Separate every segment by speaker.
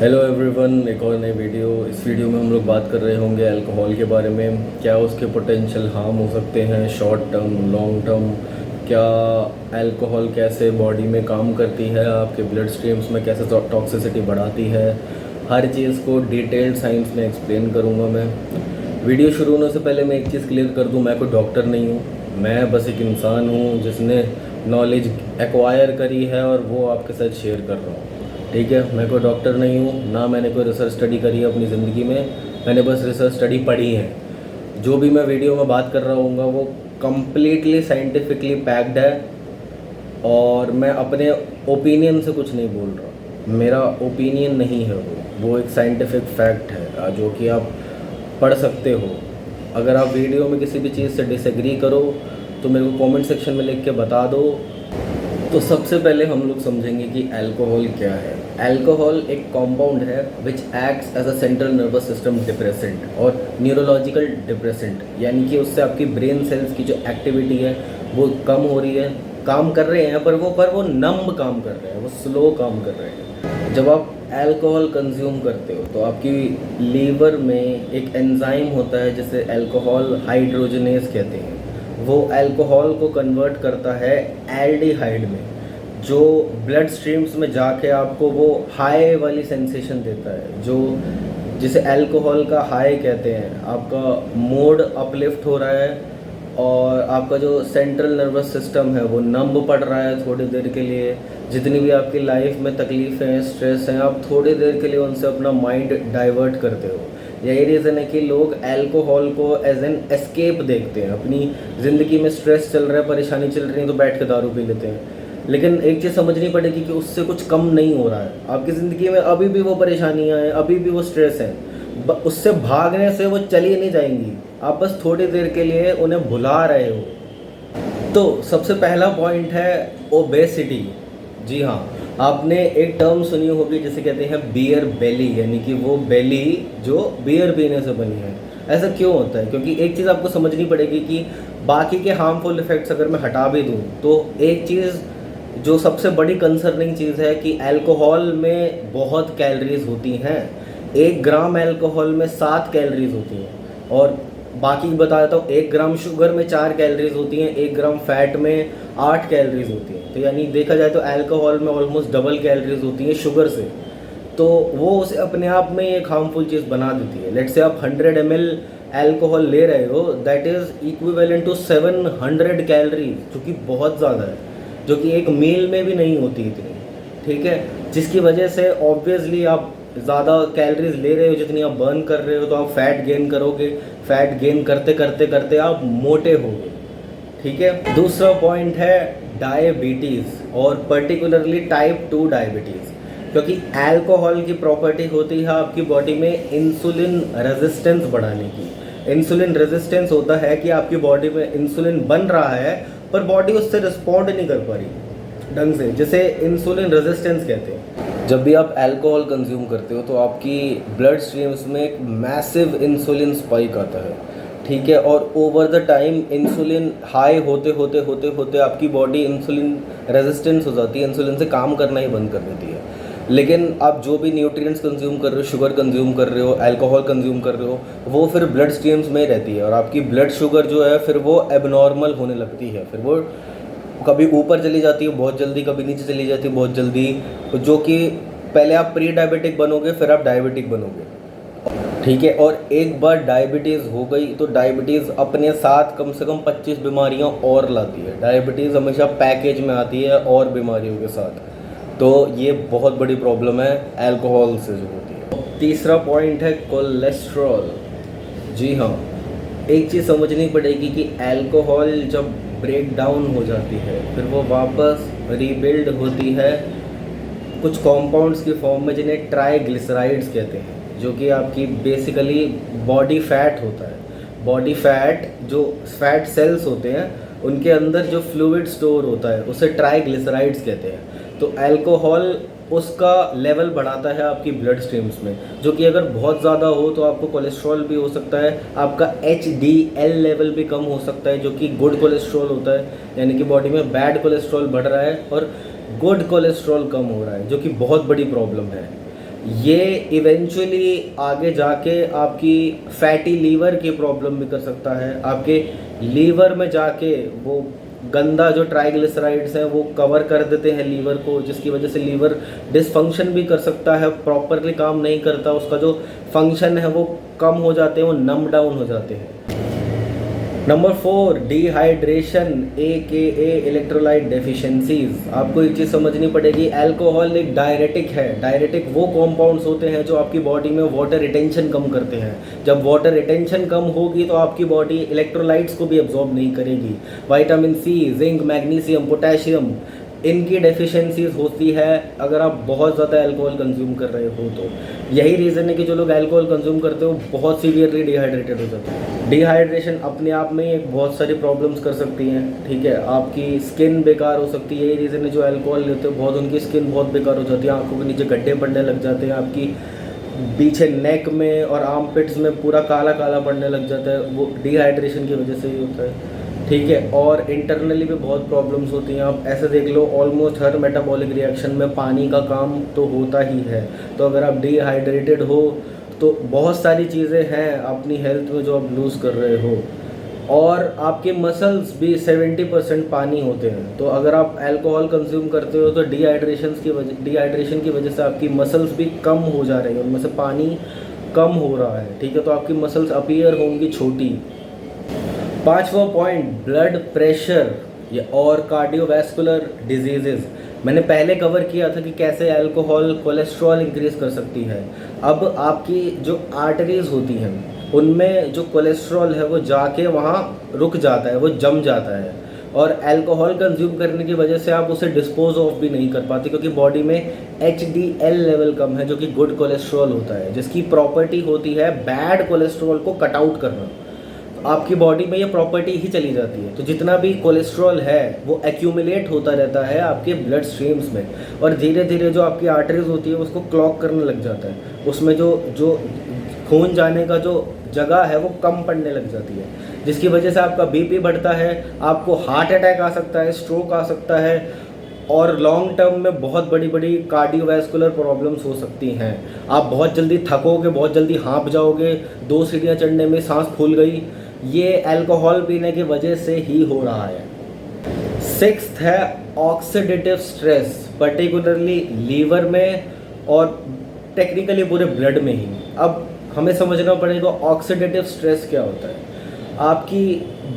Speaker 1: Hello everyone, एक और नई वीडियो। इस वीडियो में हम लोग बात कर रहे होंगे अल्कोहल के बारे में। क्या उसके पोटेंशियल हार्म हो सकते हैं, शॉर्ट टर्म, लॉन्ग टर्म। क्या अल्कोहल कैसे बॉडी में काम करती है, आपके ब्लड स्ट्रीम्स में कैसे टॉक्सिसिटी बढ़ाती है। हर चीज़ को डिटेल्ड साइंस में एक्सप्लेन करूँगा मैं। वीडियो शुरू होने से पहले मैं एक चीज़ क्लियर कर दूँ, मैं कोई डॉक्टर नहीं हूँ। मैं बस एक इंसान हूँ जिसने नॉलेज एक्वायर करी है और वो आपके साथ शेयर कर रहा हूँ। ठीक है, मैं कोई डॉक्टर नहीं हूँ, ना मैंने कोई रिसर्च स्टडी करी है अपनी ज़िंदगी में। मैंने बस रिसर्च स्टडी पढ़ी है। जो भी मैं वीडियो में बात कर रहा हूँगा वो कम्प्लीटली साइंटिफिकली पैक्ड है और मैं अपने ओपिनियन से कुछ नहीं बोल रहा। मेरा ओपिनियन नहीं है वो एक साइंटिफिक फैक्ट है जो कि आप पढ़ सकते हो। अगर आप वीडियो में किसी भी चीज़ से डिसएग्री करो तो मेरे को कमेंट सेक्शन में लिख के बता दो। तो सबसे पहले हम लोग समझेंगे कि अल्कोहल क्या है। अल्कोहल एक कंपाउंड है which acts as a central nervous system depressant और न्यूरोलॉजिकल डिप्रेसेंट, यानी कि उससे आपकी ब्रेन सेल्स की जो एक्टिविटी है वो कम हो रही है। काम कर रहे हैं पर वो नम्ब काम कर रहे हैं, वो स्लो काम कर रहे हैं। जब आप अल्कोहल कंज्यूम करते हो तो आपकी लीवर में एक एंजाइम होता है जिसे अल्कोहल हाइड्रोजनेज कहते हैं। वो अल्कोहल को कन्वर्ट करता है एल्डिहाइड में, जो ब्लड स्ट्रीम्स में जाके आपको वो हाई वाली सेंसेशन देता है, जो जिसे अल्कोहल का हाई कहते हैं। आपका मूड अपलिफ्ट हो रहा है और आपका जो सेंट्रल नर्वस सिस्टम है वो नंब पड़ रहा है थोड़ी देर के लिए। जितनी भी आपकी लाइफ में तकलीफ़ें हैं, स्ट्रेस हैं, आप थोड़ी देर के लिए उनसे अपना माइंड डाइवर्ट करते हो। यही रीज़न है कि लोग अल्कोहल को एज एन एस्केप देखते हैं। अपनी ज़िंदगी में स्ट्रेस चल रहा है, परेशानी चल रही है तो बैठ के दारू पी लेते हैं। लेकिन एक चीज़ समझनी पड़ेगी कि उससे कुछ कम नहीं हो रहा है। आपकी ज़िंदगी में अभी भी वो परेशानियाँ हैं, अभी भी वो स्ट्रेस हैं। उससे भागने से वो चली नहीं जाएंगी, आप बस थोड़ी देर के लिए उन्हें भुला रहे हो। तो सबसे पहला पॉइंट है ओबेसिटी। जी हाँ, आपने एक टर्म सुनी होगी जिसे कहते हैं बियर बेली, यानी कि वो बेली जो बियर पीने से बनी है। ऐसा क्यों होता है? क्योंकि एक चीज़ आपको समझनी पड़ेगी कि बाकी के हार्मफुल इफ़ेक्ट्स अगर मैं हटा भी दूँ तो एक चीज़ जो सबसे बड़ी कंसर्निंग चीज़ है कि अल्कोहल में बहुत कैलोरीज होती हैं। 1 ग्राम अल्कोहल में 7 कैलोरीज होती हैं और बाकी बता देता हूँ, 1 ग्राम शुगर में 4 कैलोरीज होती हैं, 1 ग्राम फैट में 8 कैलोरीज होती हैं। तो यानी देखा जाए तो अल्कोहल में ऑलमोस्ट डबल कैलोरीज होती हैं शुगर से। तो वो उसे अपने आप में एक हार्मफुल चीज़ बना देती है। लेट से आप 100 ml अल्कोहल ले रहे हो, that is equivalent to 700 calories, जो कि बहुत ज़्यादा है, जो कि एक मील में भी नहीं होती इतनी। ठीक है, जिसकी वजह से ऑब्वियसली आप ज़्यादा कैलोरीज ले रहे हो, जितनी आप बर्न कर रहे हो तो आप फैट गेन करोगे। फैट गेन करते करते करते आप मोटे होगे। ठीक है, दूसरा पॉइंट है डायबिटीज़ और पर्टिकुलरली टाइप 2 डायबिटीज़। क्योंकि अल्कोहल की प्रॉपर्टी होती है आपकी बॉडी में इंसुलिन रेजिस्टेंस बढ़ाने की। इंसुलिन रेजिस्टेंस होता है कि आपकी बॉडी में इंसुलिन बन रहा है पर बॉडी उससे रिस्पॉन्ड नहीं कर पा रही ढंग से, जिसे इंसुलिन रेजिस्टेंस कहते हैं। जब भी आप अल्कोहल कंज्यूम करते हो तो आपकी ब्लड स्ट्रीम्स में एक मैसिव इंसुलिन स्पाइक आता है। ठीक है, और over the time insulin high होते होते होते होते आपकी बॉडी इंसुलिन रेजिस्टेंस हो जाती है, इंसुलिन से काम करना ही बंद कर देती है। लेकिन आप जो भी न्यूट्रिएंट्स कंज्यूम कर रहे हो, शुगर कंज्यूम कर रहे हो, अल्कोहल कंज्यूम कर रहे हो, वो फिर ब्लड स्ट्रीम्स में रहती है और आपकी ब्लड शुगर जो है फिर वो एबनॉर्मल होने लगती है। फिर वो कभी ऊपर चली जाती है बहुत जल्दी, कभी नीचे चली जाती है बहुत जल्दी, जो कि पहले आप प्री डायबिटिक बनोगे फिर आप डायबिटिक बनोगे। ठीक है, और एक बार डायबिटीज़ हो गई तो डायबिटीज़ अपने साथ कम से कम 25 बीमारियां और लाती है। डायबिटीज़ हमेशा पैकेज में आती है और बीमारियों के साथ। तो ये बहुत बड़ी प्रॉब्लम है अल्कोहल से जो होती है। तीसरा पॉइंट है कोलेस्ट्रॉल। जी हाँ, एक चीज़ समझनी पड़ेगी कि अल्कोहल जब ब्रेक डाउन हो जाती है फिर वो वापस रीबिल्ड होती है कुछ कॉम्पाउंड्स की फॉर्म में, जिन्हें ट्राइग्लिसराइड्स कहते हैं, जो कि आपकी बेसिकली बॉडी फैट होता है। बॉडी फैट जो फैट सेल्स होते हैं उनके अंदर जो फ्लूइड स्टोर होता है उसे ट्राइग्लिसराइड्स कहते हैं। तो अल्कोहल उसका लेवल बढ़ाता है आपकी ब्लड स्ट्रीम्स में, जो कि अगर बहुत ज़्यादा हो तो आपको कोलेस्ट्रॉल भी हो सकता है, आपका HDL लेवल भी कम हो सकता है, जो कि गुड कोलेस्ट्रॉल होता है। यानी कि बॉडी में बैड कोलेस्ट्रॉल बढ़ रहा है और गुड कोलेस्ट्रॉल कम हो रहा है, जो कि बहुत बड़ी प्रॉब्लम है। ये इवेंचुअली आगे जाके आपकी फैटी लीवर की प्रॉब्लम भी कर सकता है। आपके लीवर में जाके वो गंदा जो ट्राइग्लिसराइड्स हैं वो कवर कर देते हैं लीवर को, जिसकी वजह से लीवर डिसफंक्शन भी कर सकता है, प्रॉपरली काम नहीं करता, उसका जो फंक्शन है वो कम हो जाते हैं, वो नम डाउन हो जाते हैं। Number 4, dehydration AKA electrolyte deficiencies. आपको एक चीज़ समझनी पड़ेगी, अल्कोहल एक डायरेटिक है। डायरेटिक वो कॉम्पाउंड्स होते हैं जो आपकी बॉडी में वाटर रिटेंशन कम करते हैं। जब वाटर रिटेंशन कम होगी तो आपकी बॉडी इलेक्ट्रोलाइट्स को भी एब्जॉर्ब नहीं करेगी। Vitamin C, zinc, magnesium, potassium, इनकी डेफिशिएंसीज होती है अगर आप बहुत ज़्यादा अल्कोहल कंज्यूम कर रहे हो तो। यही रीज़न है कि जो लोग अल्कोहल कंज्यूम करते हो बहुत सीवियरली डिहाइड्रेटेड हो जाते हैं। डिहाइड्रेशन अपने आप में एक बहुत सारी प्रॉब्लम्स कर सकती हैं, ठीक है। आपकी स्किन बेकार हो सकती है। यही रीज़न है जो अल्कोहल लेते हो बहुत उनकी स्किन बहुत बेकार हो जाती है, आंखों के नीचे गड्ढे पड़ने लग जाते हैं, आपकी पीछे नेक में और आर्मपिट्स में पूरा काला काला पड़ने लग जाता है। वो डिहाइड्रेशन की वजह से ही होता है, ठीक है। और इंटरनली भी बहुत प्रॉब्लम्स होती हैं। आप ऐसे देख लो, ऑलमोस्ट हर मेटाबॉलिक रिएक्शन में पानी का काम तो होता ही है। तो अगर आप डिहाइड्रेटेड हो तो बहुत सारी चीज़ें हैं अपनी हेल्थ में जो आप लूज़ कर रहे हो। और आपके मसल्स भी 70% पानी होते हैं। तो अगर आप अल्कोहल कंज्यूम करते हो तो डिहाइड्रेशन की वजह से आपकी मसल्स भी कम हो जा रही है, उनमें से पानी कम हो रहा है, ठीक है। तो आपकी मसल्स अपीयर होंगी छोटी। 5वां पॉइंट, ब्लड प्रेशर और कार्डियोवैस्कुलर डिजीजेस। मैंने पहले कवर किया था कि कैसे अल्कोहल कोलेस्ट्रॉल इंक्रीज कर सकती है। अब आपकी जो आर्टरीज होती हैं उनमें जो कोलेस्ट्रॉल है वो जाके वहाँ रुक जाता है, वो जम जाता है। और अल्कोहल कंज्यूम करने की वजह से आप उसे डिस्पोज ऑफ भी नहीं कर पाते, क्योंकि बॉडी में HDL लेवल कम है, जो कि गुड कोलेस्ट्रॉल होता है, जिसकी प्रॉपर्टी होती है बैड कोलेस्ट्रॉल को कट आउट करना। आपकी बॉडी में ये प्रॉपर्टी ही चली जाती है। तो जितना भी कोलेस्ट्रॉल है वो एक्यूमुलेट होता रहता है आपके ब्लड स्ट्रीम्स में, और धीरे धीरे जो आपकी आर्टरीज होती है उसको क्लॉग करने लग जाता है। उसमें जो खून जाने का जो जगह है वो कम पड़ने लग जाती है, जिसकी वजह से आपका BP बढ़ता है, आपको हार्ट अटैक आ सकता है, स्ट्रोक आ सकता है, और लॉन्ग टर्म में बहुत बड़ी बड़ी कार्डियोवैस्कुलर प्रॉब्लम्स हो सकती हैं। आप बहुत जल्दी थकोगे, बहुत जल्दी हाँफ जाओगे, 2 सीढ़ियाँ चढ़ने में सांस फूल गई। ये अल्कोहल पीने की वजह से ही हो रहा है। 6th है ऑक्सीडेटिव स्ट्रेस, पर्टिकुलरली लीवर में और टेक्निकली पूरे ब्लड में ही। अब हमें समझना पड़ेगा ऑक्सीडेटिव स्ट्रेस क्या होता है। आपकी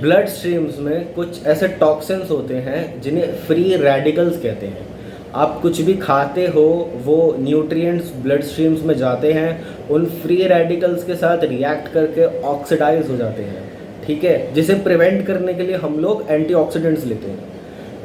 Speaker 1: ब्लड स्ट्रीम्स में कुछ ऐसे टॉक्सिन्स होते हैं जिन्हें फ्री रेडिकल्स कहते हैं। आप कुछ भी खाते हो वो न्यूट्रिएंट्स ब्लड स्ट्रीम्स में जाते हैं, उन फ्री रेडिकल्स के साथ रिएक्ट करके ऑक्सीडाइज हो जाते हैं, ठीक है, जिसे प्रिवेंट करने के लिए हम लोग एंटीऑक्सीडेंट्स लेते हैं।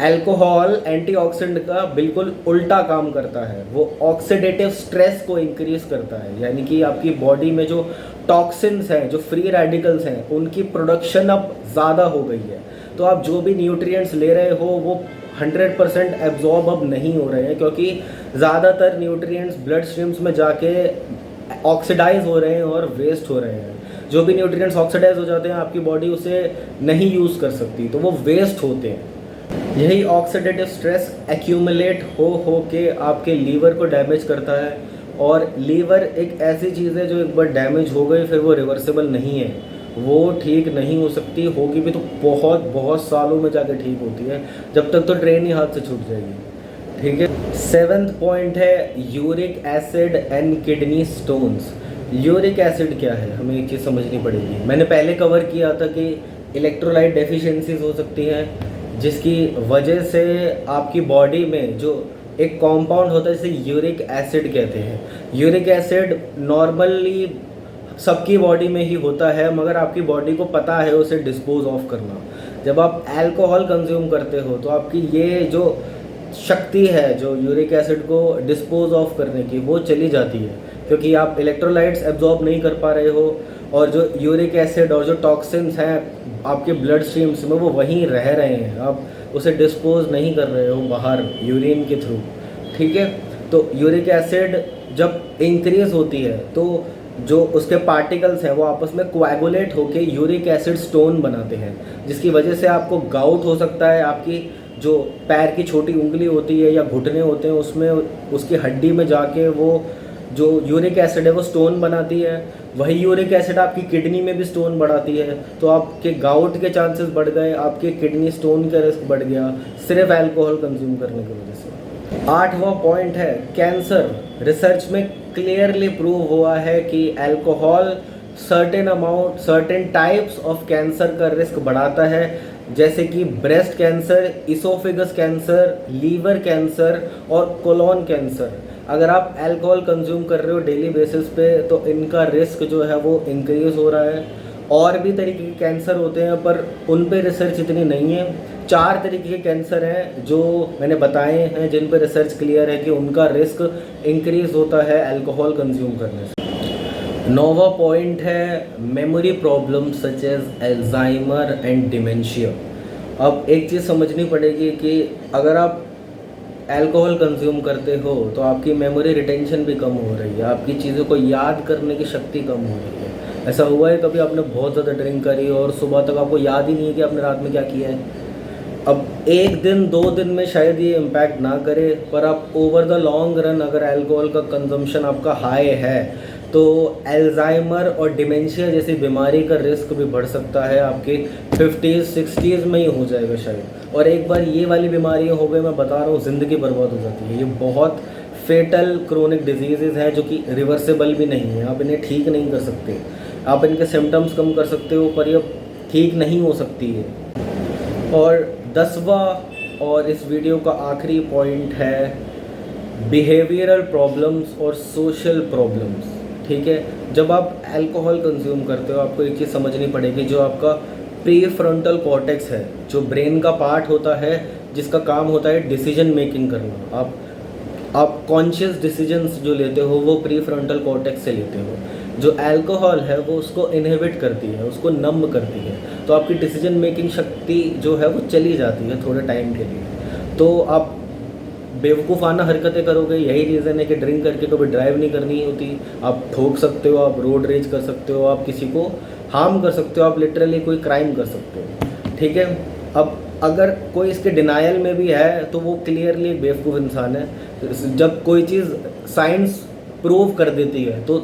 Speaker 1: अल्कोहल एंटीऑक्सीडेंट का बिल्कुल उल्टा काम करता है, वो ऑक्सीडेटिव स्ट्रेस को इंक्रीज करता है। यानी कि आपकी बॉडी में जो टॉक्सिन्स हैं, जो फ्री रेडिकल्स हैं, उनकी प्रोडक्शन अब ज़्यादा हो गई है। तो आप जो भी न्यूट्रिएंट्स ले रहे हो वो 100% एब्जॉर्ब अब नहीं हो रहे हैं, क्योंकि ज़्यादातर न्यूट्रिएंट्स ब्लड स्ट्रीम्स में जाके ऑक्सीडाइज हो रहे हैं और वेस्ट हो रहे हैं। जो भी न्यूट्रिएंट्स ऑक्सीडाइज हो जाते हैं आपकी बॉडी उसे नहीं यूज़ कर सकती, तो वो वेस्ट होते हैं। यही ऑक्सीडेटिव स्ट्रेस एक्यूमुलेट हो के आपके लीवर को डैमेज करता है। और लीवर एक ऐसी चीज़ है जो एक बार डैमेज हो गई फिर वो रिवर्सिबल नहीं है, वो ठीक नहीं हो सकती। होगी भी तो बहुत बहुत सालों में जाके ठीक होती है, जब तक तो ट्रेन ही हाथ से छूट जाएगी, ठीक है। 7th पॉइंट है uric acid and kidney stones. Uric acid क्या है, हमें एक चीज़ समझनी पड़ेगी। मैंने पहले कवर किया था कि इलेक्ट्रोलाइट डेफिशिएंसीज हो सकती हैं, जिसकी वजह से आपकी बॉडी में जो एक कंपाउंड होता है जिसे यूरिक एसिड कहते हैं। यूरिक एसिड नॉर्मली सबकी बॉडी में ही होता है, मगर आपकी बॉडी को पता है उसे डिस्पोज ऑफ करना। जब आप अल्कोहल कंज्यूम करते हो तो आपकी ये जो शक्ति है जो यूरिक एसिड को डिस्पोज ऑफ करने की, वो चली जाती है, क्योंकि आप इलेक्ट्रोलाइट्स एब्जॉर्ब नहीं कर पा रहे हो, और जो यूरिक एसिड और जो टॉक्सिन्स हैं आपके ब्लड स्ट्रीम्स में वो वहीं रह रहे हैं, आप उसे डिस्पोज नहीं कर रहे हो बाहर यूरिन के थ्रू, ठीक है। तो यूरिक एसिड जब इंक्रीज होती है तो जो उसके पार्टिकल्स हैं वो आपस में कोएगुलेट होके यूरिक एसिड स्टोन बनाते हैं, जिसकी वजह से आपको गाउट हो सकता है। आपकी जो पैर की छोटी उंगली होती है या घुटने होते हैं उसमें उसकी हड्डी में जाके वो जो यूरिक एसिड है वो स्टोन बनाती है, वही यूरिक एसिड आपकी किडनी में भी स्टोन बढ़ाती है, तो आपके गाउट के चांसेस बढ़ गए, आपके किडनी स्टोन का रिस्क बढ़ गया सिर्फ अल्कोहल कंज्यूम करने की वजह से। 8वां पॉइंट है कैंसर। रिसर्च में क्लियरली प्रूव हुआ है कि alcohol certain types of cancer का रिस्क बढ़ाता है, जैसे कि breast cancer, oesophagus cancer, liver cancer और कोलोन कैंसर। अगर आप अल्कोहल कंज्यूम कर रहे हो डेली बेसिस पे तो इनका रिस्क जो है वो इंक्रीज हो रहा है। और भी तरीके के कैंसर होते हैं पर उन पे रिसर्च इतनी नहीं है। 4 तरीके के कैंसर हैं जो मैंने बताए हैं जिन पे रिसर्च क्लियर है कि उनका रिस्क इंक्रीज होता है अल्कोहल कंज्यूम करने से। 9वां पॉइंट है memory problem such as Alzheimer and dementia. अब एक चीज़ समझनी पड़ेगी कि अगर आप अल्कोहल कंज्यूम करते हो तो आपकी मेमोरी रिटेंशन भी कम हो रही है, आपकी चीज़ों को याद करने की शक्ति कम हो रही है। ऐसा हुआ है कभी आपने बहुत ज़्यादा ड्रिंक करी और सुबह तक आपको याद ही नहीं है कि आपने रात में क्या किया है। अब 1 दिन 2 दिन में शायद ये इम्पैक्ट ना करे, पर आप ओवर द लॉन्ग रन अगर अल्कोहल का कंजम्पशन आपका हाई है तो अल्जाइमर और डिमेंशिया जैसी बीमारी का रिस्क भी बढ़ सकता है, आपके 50s 60s में ही हो जाएगा शायद। और एक बार ये वाली बीमारियाँ हो गई, मैं बता रहा हूँ ज़िंदगी बर्बाद हो जाती है। ये बहुत फेटल क्रोनिक डिजीज़ हैं जो कि रिवर्सेबल भी नहीं है, आप इन्हें ठीक नहीं कर सकते। आप इनके सिम्टम्स कम कर सकते हो पर ये ठीक नहीं हो सकती है। और 10वां और इस वीडियो का आखिरी पॉइंट है बिहेवियरल प्रॉब्लम्स और सोशल प्रॉब्लम्स। ठीक है, जब आप अल्कोहल कंज्यूम करते हो आपको एक चीज़ समझनी पड़ेगी, जो आपका प्री फ्रंटल कॉर्टेक्स है, जो ब्रेन का पार्ट होता है जिसका काम होता है डिसीजन मेकिंग करना, आप कॉन्शियस डिसीजंस जो लेते हो वो प्री फ्रंटल कॉर्टेक्स से लेते हो। जो अल्कोहल है वो उसको इनहिबिट करती है, उसको नम करती है, तो आपकी डिसीजन मेकिंग शक्ति जो है वो चली जाती है थोड़े टाइम के लिए। तो आप बेवकूफ़ाना हरकतें करोगे। यही रीज़न है कि ड्रिंक करके कभी ड्राइव नहीं करनी होती। आप ठोक सकते हो, आप रोड रेज कर सकते हो, आप किसी को हार्म कर सकते हो, आप लिटरली कोई क्राइम कर सकते हो। ठीक है, अब अगर कोई इसके डिनायल में भी है तो वो क्लियरली एक बेवकूफ़ इंसान है। जब कोई चीज़ साइंस प्रूव कर देती है तो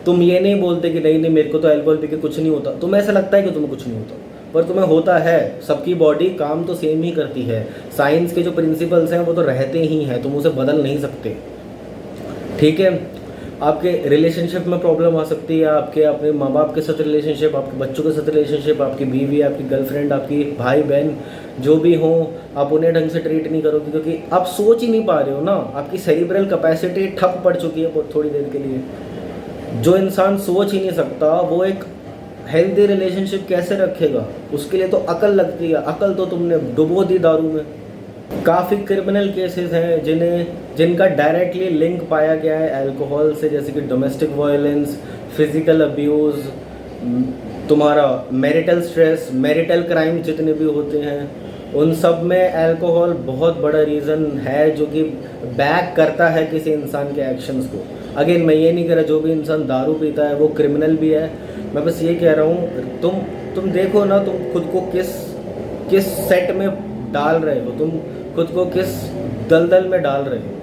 Speaker 1: तुम ये नहीं बोलते कि नहीं मेरे को तो अल्कोहल पी के कुछ नहीं होता। तुम्हें ऐसा लगता है कि तुम्हें कुछ नहीं होता पर तुम्हें होता है। सबकी बॉडी काम तो सेम ही करती है। साइंस के जो प्रिंसिपल्स हैं वो तो रहते ही हैं, तुम उसे बदल नहीं सकते। ठीक है, आपके रिलेशनशिप में प्रॉब्लम आ सकती है, आपके अपने माँ बाप के साथ रिलेशनशिप, आपके बच्चों के साथ रिलेशनशिप, आपकी बीवी, आपकी गर्लफ्रेंड, आपकी भाई बहन जो भी हो, आप उन्हें ढंग से ट्रीट नहीं करोगे क्योंकि आप सोच ही नहीं पा रहे हो ना। आपकी सेरिब्रल कैपेसिटी ठप पड़ चुकी है बहुत थोड़ी देर के लिए। जो इंसान सोच ही नहीं सकता वो एक हेल्दी रिलेशनशिप कैसे रखेगा? उसके लिए तो अकल लगती है। अकल तो तुमने डुबो दी दारू में। काफ़ी क्रिमिनल केसेस हैं जिनका डायरेक्टली लिंक पाया गया है अल्कोहल से, जैसे कि डोमेस्टिक वायलेंस, फिजिकल अब्यूज़, तुम्हारा मैरिटल स्ट्रेस, मैरिटल क्राइम जितने भी होते हैं उन सब में अल्कोहल बहुत बड़ा रीज़न है जो कि बैक करता है किसी इंसान के एक्शंस को। अगेन मैं ये नहीं कह रहा जो भी इंसान दारू पीता है वो क्रिमिनल भी है। मैं बस ये कह रहा हूँ तुम देखो ना, तुम खुद को किस सेट में डाल रहे हो, तुम खुद को किस दलदल में डाल रहे हो।